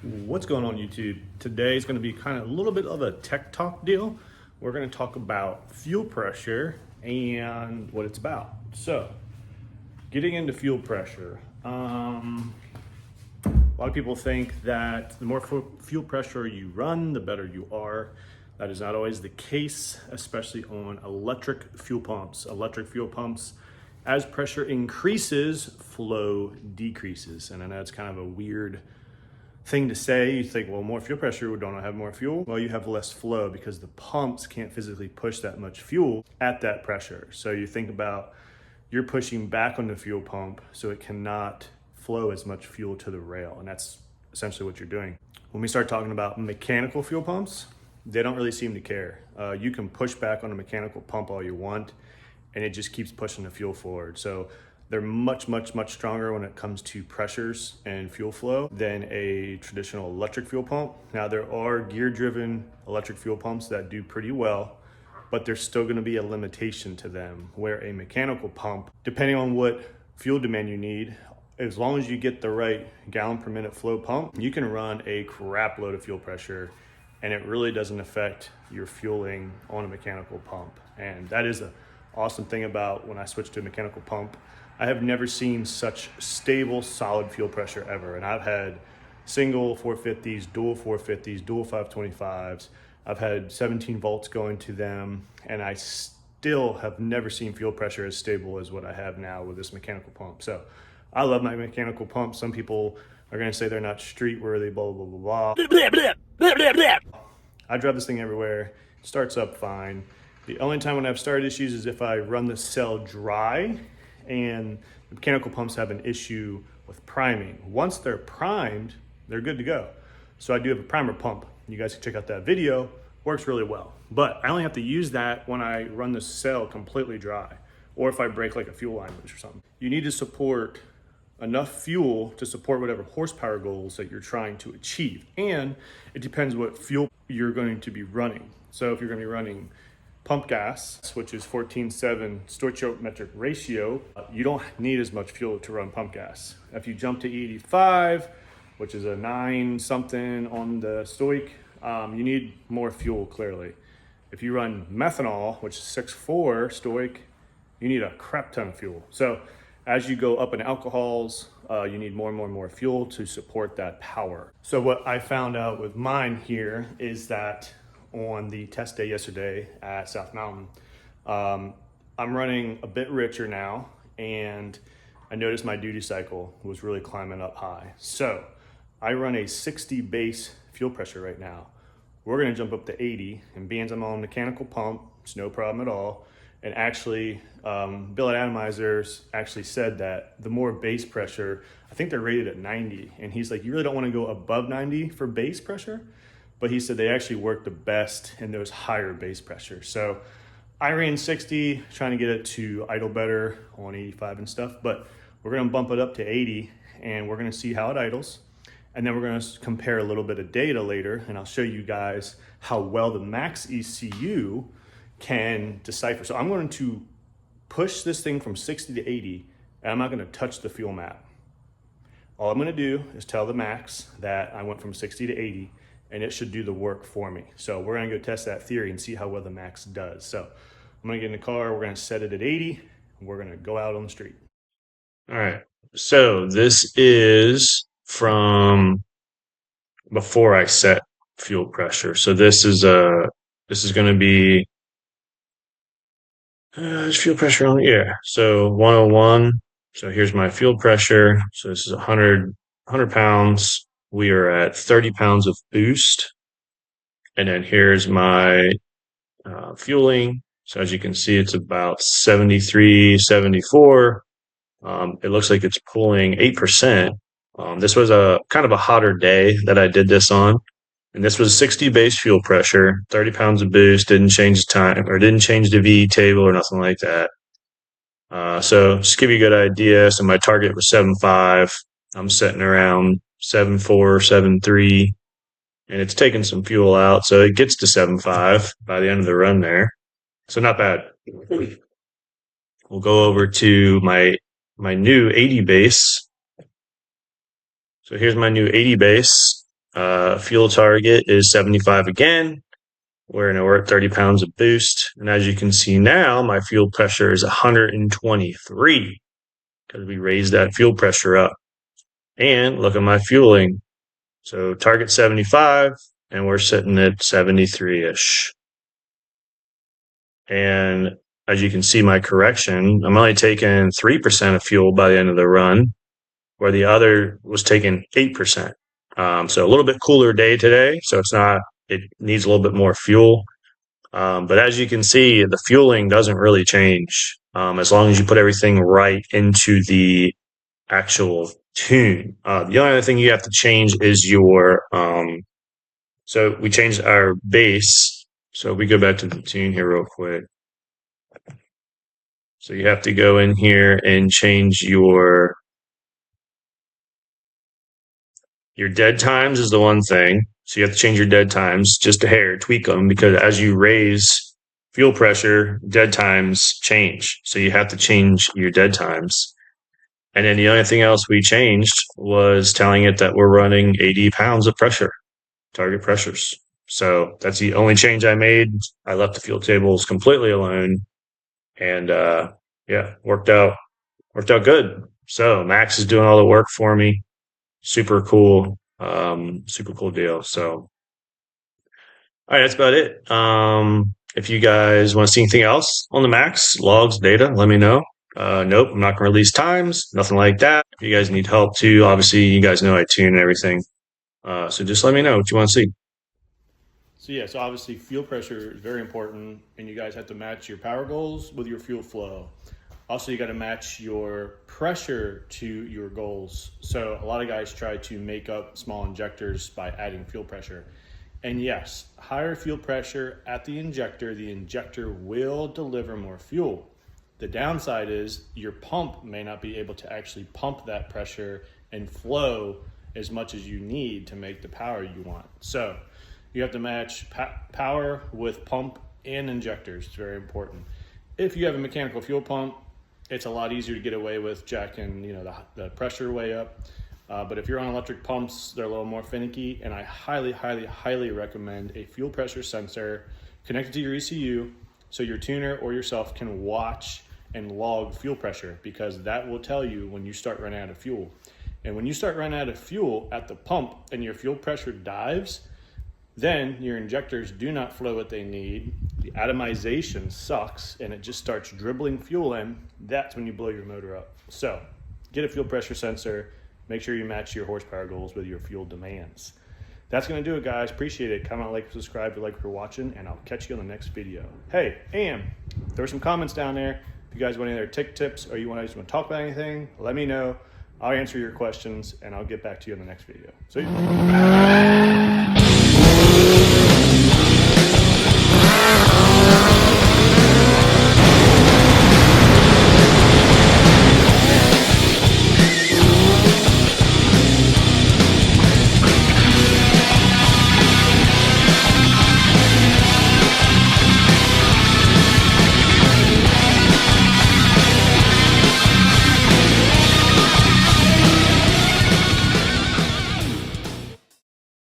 What's going on YouTube? Today is going to be kind of a little bit of a tech talk deal. We're going to talk about fuel pressure and what it's about. So, getting into fuel pressure. A lot of people think that the more fuel pressure you run, the better you are. That is not always the case, especially on electric fuel pumps. Electric fuel pumps, as pressure increases, flow decreases. And I know it's kind of a weird thing to say. You think, well, more fuel pressure, don't I have more fuel? Well, you have less flow because the pumps can't physically push that much fuel at that pressure. So you think about you're pushing back on the fuel pump so it cannot flow as much fuel to the rail. And that's essentially what you're doing. When we start talking about mechanical fuel pumps, they don't really seem to care. You can push back on a mechanical pump all you want, and it just keeps pushing the fuel forward. So they're much stronger when it comes to pressures and fuel flow than a traditional electric fuel pump. Now, there are gear-driven electric fuel pumps that do pretty well, but there's still gonna be a limitation to them, where a mechanical pump, depending on what fuel demand you need, as long as you get the right gallon per minute flow pump, you can run a crap load of fuel pressure, and it really doesn't affect your fueling on a mechanical pump. And that is an awesome thing about when I switched to a mechanical pump. I have never seen such stable, solid fuel pressure ever. And I've had single 450s, dual 450s, dual 525s. I've had 17 volts going to them, and I still have never seen fuel pressure as stable as what I have now with this mechanical pump. So I love my mechanical pump. Some people are gonna say they're not street worthy, blah, blah, blah, blah. I drive this thing everywhere, it starts up fine. The only time when I've started issues is if I run the cell dry and the mechanical pumps have an issue with priming. Once they're primed, they're good to go. So I do have a primer pump. You guys can check out that video, works really well. But I only have to use that when I run the cell completely dry, or if I break like a fuel line loose or something. You need to support enough fuel to support whatever horsepower goals that you're trying to achieve. And it depends what fuel you're going to be running. So if you're gonna be running pump gas, which is 14.7 stoichiometric ratio, you don't need as much fuel to run pump gas. If you jump to E85, which is a 9 something on the stoic, you need more fuel clearly. If you run methanol, which is 6.4 stoic, you need a crap ton of fuel. So as you go up in alcohols, you need more and more fuel to support that power. So what I found out with mine here is that on the test day yesterday at South Mountain, I'm running a bit richer now, and I noticed my duty cycle was really climbing up high. So I run a 60 base fuel pressure right now. We're gonna jump up to 80, and being I'm on a mechanical pump, it's no problem at all. And actually, Bill at Atomizers actually said that the more base pressure, I think they're rated at 90. And he's like, you really don't want to go above 90 for base pressure. But he said they actually work the best in those higher base pressures. So I ran 60, trying to get it to idle better on 85 and stuff. But we're going to bump it up to 80, and we're going to see how it idles. And then we're going to compare a little bit of data later, and I'll show you guys how well the max ECU can decipher. So I'm going to push this thing from 60 to 80, and I'm not going to touch the fuel map. All I'm going to do is tell the max that I went from 60 to 80, and it should do the work for me. So we're going to go test that theory and see how well the max does. So I'm going to get in the car, we're going to set it at 80, and we're going to go out on the street. All right. So this is from before I set fuel pressure. So this is going to be is fuel pressure on the air. So 101. So here's my fuel pressure. So this is 100 pounds. We are at 30 pounds of boost. And then here's my fueling. So as you can see, it's about 73, 74. It looks like it's pulling 8%. This was a kind of a hotter day that I did this on. And this was 60 base fuel pressure, 30 pounds of boost, didn't change the time or didn't change the V table or nothing like that. So just to give you a good idea. So my target was 7.5. I'm sitting around 7.4, 7.3, and it's taking some fuel out. So it gets to 7.5 by the end of the run there. So not bad. We'll go over to my new 80 base. So here's my new 80 base. Fuel target is 75 again. We're at 30 pounds of boost. And as you can see now, my fuel pressure is 123 because we raised that fuel pressure up. And look at my fueling. So target 75, and we're sitting at 73-ish. And as you can see, my correction, I'm only taking 3% of fuel by the end of the run, where the other was taking 8%. So a little bit cooler day today. So it needs a little bit more fuel. But as you can see, the fueling doesn't really change as long as you put everything right into the actual tune. The only other thing you have to change is so we changed our base. So we go back to the tune here real quick. So you have to go in here and change your dead times is the one thing. So you have to change your dead times just a hair, tweak them, because as you raise fuel pressure, dead times change. So you have to change your dead times. And then the only thing else we changed was telling it that we're running 80 pounds of pressure, target pressures. So that's the only change I made. I left the fuel tables completely alone, and yeah, worked out good. So Max is doing all the work for me. Super cool deal. So all right, that's about it. If you guys want to see anything else on the Max, logs, data, let me know. Nope, I'm not going to release times, nothing like that. If you guys need help too, obviously you guys know I tune and everything. So just let me know what you want to see. So yeah, so obviously fuel pressure is very important, and you guys have to match your power goals with your fuel flow. Also, you got to match your pressure to your goals. So a lot of guys try to make up small injectors by adding fuel pressure. And yes, higher fuel pressure at the injector will deliver more fuel. The downside is your pump may not be able to actually pump that pressure and flow as much as you need to make the power you want. So you have to match power with pump and injectors. It's very important. If you have a mechanical fuel pump, it's a lot easier to get away with jacking, the pressure way up. But if you're on electric pumps, they're a little more finicky, and I highly, highly, highly recommend a fuel pressure sensor connected to your ECU so your tuner or yourself can watch and log fuel pressure, because that will tell you when you start running out of fuel. And when you start running out of fuel at the pump and your fuel pressure dives, then your injectors do not flow what they need. The atomization sucks and it just starts dribbling fuel in. That's when you blow your motor up. So get a fuel pressure sensor. Make sure you match your horsepower goals with your fuel demands. That's going to do it, guys. Appreciate it. Comment, like, subscribe if you like what you're watching, and I'll catch you on the next video. Hey, and there were some comments down there. If you guys want any other tech tips or you just want to talk about anything, let me know. I'll answer your questions, and I'll get back to you in the next video. See you.